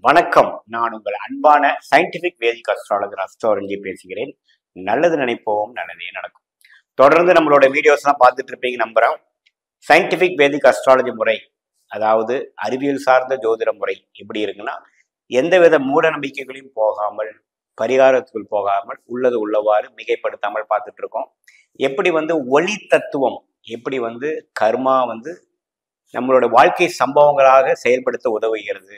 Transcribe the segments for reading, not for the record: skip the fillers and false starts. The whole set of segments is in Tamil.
வணக்கம். நான் உங்கள் அன்பான சயின்டிபிக் வேதிக் அஸ்ட்ராலஜர் அஸ்ட்ரோரஞ்சி பேசுகிறேன். நல்லது நினைப்போம், நல்லதே நடக்கும். தொடர்ந்து நம்மளோட வீடியோஸ்லாம் பார்த்துட்டு இருப்பீங்க நம்புறோம். சயின்டிபிக் வேதிக் அஸ்ட்ராலஜி முறை, அதாவது அறிவியல் சார்ந்த ஜோதிட முறை எப்படி இருக்குன்னா, எந்தவித மூட நம்பிக்கைகளையும் போகாமல், பரிகாரத்துக்குள் போகாமல், உள்ளது உள்ளவாறு மிகைப்படுத்தாமல் பார்த்துட்டு இருக்கோம். எப்படி ஒளி தத்துவம், எப்படி கர்மா நம்மளோட வாழ்க்கை சம்பவங்களாக செயல்படுத்த உதவுகிறது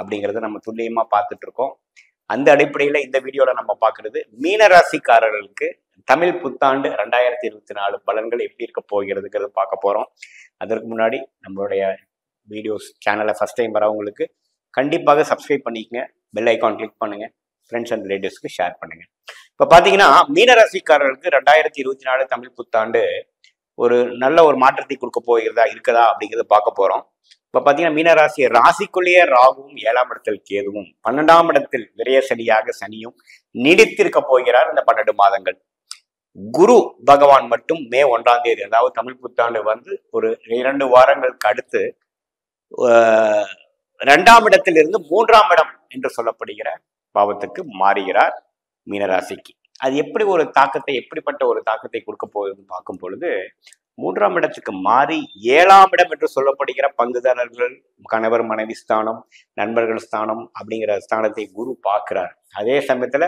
அப்படிங்கிறத நம்ம துல்லியமா பார்த்துட்டு இருக்கோம். அந்த அடிப்படையில இந்த வீடியோல நம்ம பார்க்கறது மீனராசிக்காரர்களுக்கு தமிழ் புத்தாண்டு 2024 பலன்கள் எப்படி இருக்க போகிறதுங்கிறத பார்க்க போறோம். அதற்கு முன்னாடி நம்மளுடைய வீடியோஸ் சேனலை ஃபர்ஸ்ட் டைம் வரவங்களுக்கு கண்டிப்பாக சப்ஸ்கிரைப் பண்ணிக்கங்க, பெல் ஐக்கான் கிளிக் பண்ணுங்க, ஃப்ரெண்ட்ஸ் அண்ட் ரிலேட்டிவ்ஸ்க்கு ஷேர் பண்ணுங்க. இப்ப பாத்தீங்கன்னா மீனராசிக்காரர்களுக்கு 2024 தமிழ் புத்தாண்டு ஒரு நல்ல ஒரு மாற்றத்தை கொடுக்க இருக்குதா அப்படிங்கிறத பார்க்க போறோம். இப்ப பாத்தீங்கன்னா மீனராசி ராசிக்குள்ளேயே ராகுவும் 7ஆம் இடத்தில் கேதுவும் 12ஆம் இடத்தில் விரய சனியாக சனியும் நீடித்திருக்க போகிறார் இந்த 12 மாதங்கள். குரு பகவான் மட்டும் மே 1ஆம் தேதி, அதாவது தமிழ் புத்தாண்டு ஒரு 2 வாரங்களுக்கு அடுத்து 2ஆம் இடத்திலிருந்து 3ஆம் இடம் என்று சொல்லப்படுகிற பாவத்துக்கு மாறுகிறார் மீனராசிக்கு. அது எப்படி ஒரு தாக்கத்தை, எப்படிப்பட்ட ஒரு தாக்கத்தை கொடுக்க போகுதுன்னு பார்க்கும் பொழுது, 3ஆம் இடத்துக்கு மாறி 7ஆம் இடம் என்று சொல்லப்படுகிற பங்குதாரர்கள், கணவர் மனைவி ஸ்தானம், நண்பர்கள் ஸ்தானம் அப்படிங்கிற ஸ்தானத்தை குரு பார்க்கிறார். அதே சமயத்துல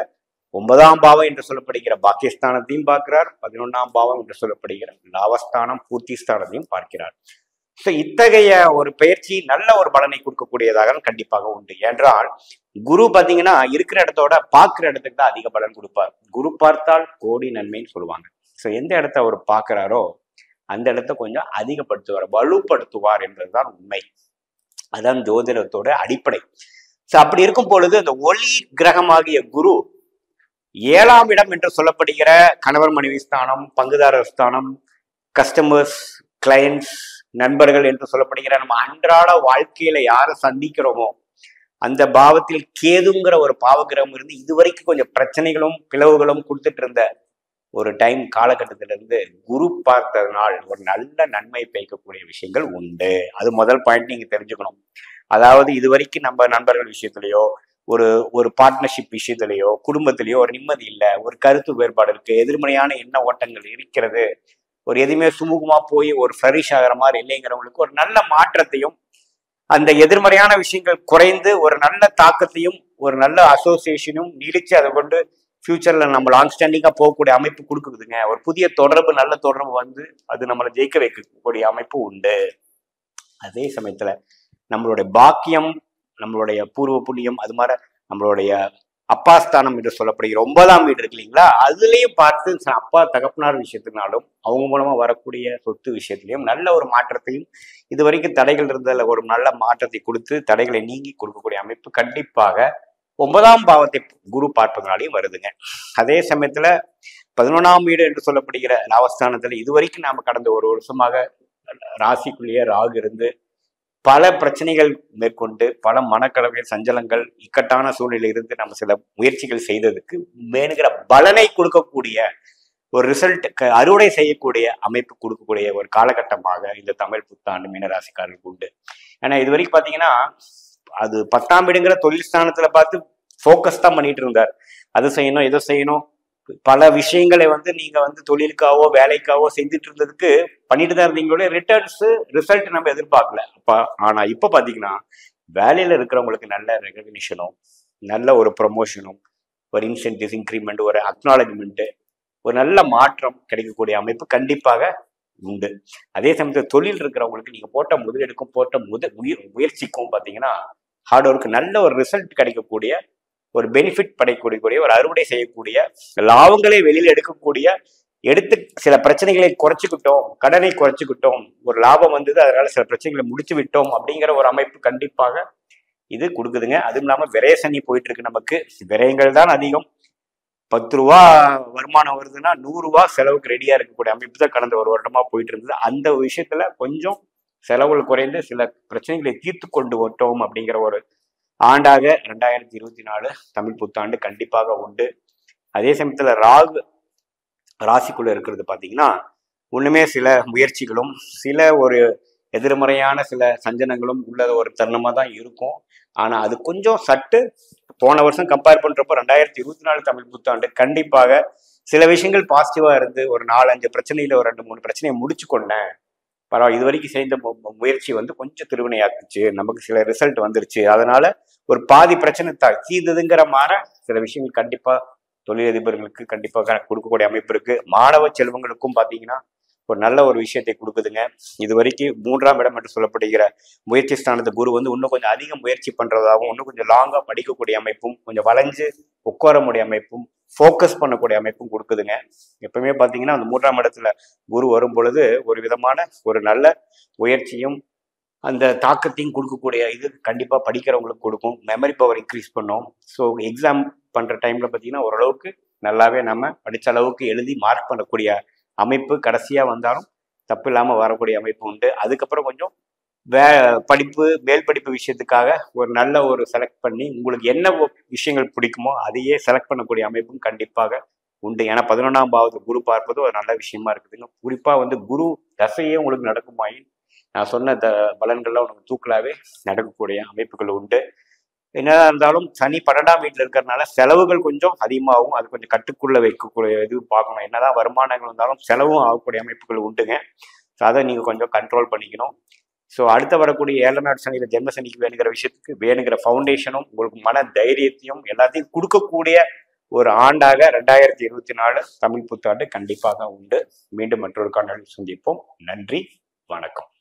9ஆம் பாவம் என்று சொல்லப்படுகிற பாக்கியஸ்தானத்தையும் பார்க்கிறார். 11ஆம் பாவம் என்று சொல்லப்படுகிற லாபஸ்தானம், பூர்த்தி ஸ்தானத்தையும் பார்க்கிறார். ஸோ இத்தகைய ஒரு பயிற்சி நல்ல ஒரு பலனை கொடுக்கக்கூடியதாக கண்டிப்பாக உண்டு. என்றால் குரு பாத்தீங்கன்னா இருக்கிற இடத்தோட பார்க்கிற இடத்துக்கு தான் அதிக பலன் கொடுப்பார். குரு பார்த்தால் கோடி நன்மைன்னு சொல்லுவாங்க. ஸோ எந்த இடத்த அவர் பார்க்கிறாரோ அந்த இடத்த கொஞ்சம் அதிகப்படுத்துவார், வலுப்படுத்துவார் என்பதுதான் உண்மை. அதான் ஜோதிடத்தோட அடிப்படை. ஸோ அப்படி இருக்கும் பொழுது அந்த ஒளி கிரகமாகிய குரு 7ஆம் இடம் என்று சொல்லப்படுகிற கணவர் மனைவி ஸ்தானம், பங்குதாரர் ஸ்தானம், கஸ்டமர்ஸ், கிளையன்ட்ஸ், நண்பர்கள் என்று சொல்லப்படுகிற நம்ம அன்றாட வாழ்க்கையில யாரை சந்திக்கிறோமோ அந்த பாவத்தில் கேதுங்கிற ஒரு பாவகிரகம் இருந்து இதுவரைக்கும் கொஞ்சம் பிரச்சனைகளும் பிளவுகளும் கொடுத்துட்டு இருந்த ஒரு டைம் காலகட்டத்திலிருந்து குரு பார்த்ததுனால் ஒரு நல்ல நன்மை பயக்கக்கூடிய விஷயங்கள் உண்டு. அது முதல் பாயிண்ட் நீங்க தெரிஞ்சுக்கணும். அதாவது இதுவரைக்கும் நம்ம நண்பர்கள் விஷயத்திலேயோ, ஒரு பார்ட்னர்ஷிப் விஷயத்திலேயோ, குடும்பத்திலேயோ ஒரு நிம்மதி இல்லை, ஒரு கருத்து வேறுபாடு இருக்கு, எதிர்மறையான எண்ண ஓட்டங்கள் இருக்கிறது, ஒரு எதுவுமே சுமூகமா போய் ஒரு ஃப்ளரிஷ் ஆகிற மாதிரி இல்லைங்கிறவங்களுக்கு ஒரு நல்ல மாற்றத்தையும், அந்த எதிர்மறையான விஷயங்கள் குறைந்து ஒரு நல்ல தாக்கத்தையும், ஒரு நல்ல அசோசியேஷனும் நீடிச்சு அதை கொண்டு ஃபியூச்சர்ல நம்ம லாங் ஸ்டாண்டிங்கா போகக்கூடிய அமைப்பு கொடுக்குதுங்க. ஒரு புதிய தொடர்பு, நல்ல தொடர்பு அது நம்மளை ஜெயிக்க வைக்கக்கூடிய அமைப்பு உண்டு. அதே சமயத்துல நம்மளுடைய பாக்கியம், நம்மளுடைய பூர்வ புண்ணியம், அது மாதிரி நம்மளுடைய அப்பாஸ்தானம் என்று சொல்லப்படுகிற 9ஆம் வீடு இருக்கு இல்லைங்களா, அதுலயும் பார்த்து அப்பா தகப்பனார் விஷயத்தினாலும் அவங்க மூலமா வரக்கூடிய சொத்து விஷயத்திலையும் நல்ல ஒரு மாற்றத்தையும், இது வரைக்கும் தடைகள் இருந்ததுல ஒரு நல்ல மாற்றத்தை கொடுத்து தடைகளை நீங்கி கொடுக்கக்கூடிய அமைப்பு கண்டிப்பாக 9ஆம் பாவத்தை குரு பார்ப்பதனாலையும் வருதுங்க. அதே சமயத்துல 11ஆம் வீடு என்று சொல்லப்படுகிற லாபஸ்தானத்துல இதுவரைக்கும் நாம கடந்த ஒரு வருஷமாக ராசிக்குள்ளேயே ராகு இருந்து பல பிரச்சனைகள் மேற்கொண்டு, பல மனக்கலவை, சஞ்சலங்கள், இக்கட்டான சூழ்நிலை இருந்து நம்ம சில முயற்சிகள் செய்ததுக்கு வேணுங்கிற பலனை கொடுக்கக்கூடிய ஒரு ரிசல்ட், அறுவடை செய்யக்கூடிய அமைப்பு கொடுக்கக்கூடிய ஒரு காலகட்டமாக இந்த தமிழ் புத்தாண்டு மீனராசிக்காரர்களுக்கு உண்டு. ஏன்னா இது வரைக்கும் பாத்தீங்கன்னா அது 10ஆம் வீடுங்கிற தொழில் ஸ்தானத்துல பார்த்து ஃபோக்கஸ் தான் பண்ணிட்டு இருந்தார். அது செய்யணும், இதை செய்யணும், பல விஷயங்களை நீங்க தொழிலுக்காவோ வேலைக்காவோ செஞ்சுட்டு இருந்ததுக்கு பண்ணிட்டு தான் இருந்தீங்களோட ரிசல்ட் நம்ம எதிர்பார்க்கல. ஆனா இப்ப பாத்தீங்கன்னா வேலையில இருக்கிறவங்களுக்கு நல்ல ரெகக்னிஷனும், நல்ல ஒரு ப்ரொமோஷனும், ஒரு இன்சென்டிவ் இன்க்ரிமெண்ட், ஒரு அக்னாலஜ்மெண்ட், ஒரு நல்ல மாற்றம் கிடைக்கக்கூடிய அமைப்பு கண்டிப்பாக உண்டு. அதே சமயத்தில் தொழில் இருக்கிறவங்களுக்கு நீங்க போட்ட முதலீடுக்கும் போட்ட முயற்சிக்கும் பாத்தீங்கன்னா ஹார்ட் ஒர்க், நல்ல ஒரு ரிசல்ட் கிடைக்கக்கூடிய, ஒரு பெனிஃபிட் படைக்கக்கூடிய, ஒரு அறுவடை செய்யக்கூடிய, லாபங்களை வெளியில் எடுக்கக்கூடிய, எடுத்து சில பிரச்சனைகளை குறைச்சிக்கிட்டோம், கடனை குறைச்சிக்கிட்டோம், ஒரு லாபம் அதனால சில பிரச்சனைகளை முடிச்சு விட்டோம் அப்படிங்கிற ஒரு அமைப்பு கண்டிப்பாக இது கொடுக்குதுங்க. அதுவும் இல்லாம விரய சனி போயிட்டு இருக்கு. நமக்கு விரயங்கள் தான் அதிகம். 10 ரூபா வருமானம் வருதுன்னா 100 ரூபா செலவுக்கு ரெடியா இருக்கக்கூடிய அமைப்பு தான் கடந்த ஒரு வருடமா போயிட்டு இருந்தது. அந்த விஷயத்துல கொஞ்சம் செலவுகள் குறைந்து சில பிரச்சனைகளை தீர்த்து கொண்டு விட்டோம் அப்படிங்கிற ஒரு ஆண்டாக 2024 தமிழ் புத்தாண்டு கண்டிப்பாக உண்டு. அதே சமயத்துல ராகு ராசிக்குள்ள இருக்கிறது பாத்தீங்கன்னா ஒண்ணுமே சில முயற்சிகளும், சில ஒரு எதிர்மறையான சில சஞ்சனங்களும் உள்ள ஒரு தருணமாக தான் இருக்கும். ஆனால் அது கொஞ்சம் சட்டு போன வருஷம் கம்பேர் பண்ணுறப்போ 2024 தமிழ் புத்தாண்டு கண்டிப்பாக சில விஷயங்கள் பாசிட்டிவாக இருந்து ஒரு 4-5 பிரச்சனையில் ஒரு 2-3 பிரச்சனையை முடிச்சு கொண்டேன். பரவாயில்ல, இது வரைக்கும் செய்த முயற்சி வந்து கொஞ்சம் திருவினையாக்குச்சு, நமக்கு சில ரிசல்ட் வந்துருச்சு, அதனால ஒரு பாதி பிரச்சனை தீர்ந்ததுங்கிற மாதிரி சில விஷயங்கள் கண்டிப்பாக தொழிலதிபர்களுக்கு கண்டிப்பாக கொடுக்கக்கூடிய அமைப்பு இருக்கு. மாணவ செல்வங்களுக்கும் பார்த்தீங்கன்னா ஒரு நல்ல ஒரு விஷயத்தை கொடுக்குதுங்க. இது வரைக்கும் 3ஆம் இடம் என்று சொல்லப்படுகிற முயற்சி ஸ்தானத்து குரு வந்து இன்னும் கொஞ்சம் அதிக முயற்சி பண்றதாகவும், இன்னும் கொஞ்சம் லாங்கா படிக்கக்கூடிய அமைப்பும், கொஞ்சம் வளைஞ்சு உட்கார முடிய அமைப்பும், ஃபோக்கஸ் பண்ணக்கூடிய அமைப்பும் கொடுக்குதுங்க. எப்பவுமே பார்த்தீங்கன்னா அந்த 3ஆம் இடத்துல குரு வரும் பொழுது ஒரு விதமான ஒரு நல்ல முயற்சியும் அந்த தாக்கத்தையும் கொடுக்கக்கூடிய இது கண்டிப்பாக படிக்கிறவங்களுக்கு கொடுக்கும். மெமரி பவர் இன்க்ரீஸ் பண்ணும். ஸோ எக்ஸாம் பண்ணுற டைமில் பார்த்தீங்கன்னா ஓரளவுக்கு நல்லாவே நம்ம படித்த அளவுக்கு எழுதி மார்க் பண்ணக்கூடிய அமைப்பு கடைசியாக வந்தாலும் தப்பு இல்லாமல் வரக்கூடிய அமைப்பு உண்டு. அதுக்கப்புறம் கொஞ்சம் படிப்பு மேல் படிப்பு விஷயத்துக்காக ஒரு நல்ல ஒரு செலக்ட் பண்ணி உங்களுக்கு என்ன விஷயங்கள் பிடிக்குமோ அதையே செலக்ட் பண்ணக்கூடிய அமைப்பும் கண்டிப்பாக உண்டு. ஏன்னா 11ஆம் பாவத்து குரு பார்ப்பது ஒரு நல்ல விஷயமா இருக்குதுங்க. குறிப்பாக வந்து குரு தசையே உங்களுக்கு நடக்குமாயி நான் சொன்ன பலன்கள்லாம் உனக்கு தூக்கலாவே நடக்கக்கூடிய அமைப்புகள் உண்டு. என்னதான் இருந்தாலும் சனி 12ஆம் வீட்டில் இருக்கிறதுனால செலவுகள் கொஞ்சம் அதிகமாகும். அது கொஞ்சம் கட்டுக்குள்ள வைக்கக்கூடிய இது பார்க்கணும். என்னதான் வருமானங்கள் இருந்தாலும் செலவும் ஆகக்கூடிய அமைப்புகள் உண்டுங்க. ஸோ அதை நீங்கள் கொஞ்சம் கண்ட்ரோல் பண்ணிக்கணும். ஸோ அடுத்த வரக்கூடிய 7ஆம் நாடு சனியில் ஜென்ம சனிக்கு வேணுங்கிற விஷயத்துக்கு வேணுங்கிற ஃபவுண்டேஷனும் உங்களுக்கு மன தைரியத்தையும் எல்லாத்தையும் கொடுக்கக்கூடிய ஒரு ஆண்டாக 2024 தமிழ் புத்தாண்டு கண்டிப்பாக உண்டு. மீண்டும் மற்றொரு காணொளியில் சந்திப்போம். நன்றி, வணக்கம்.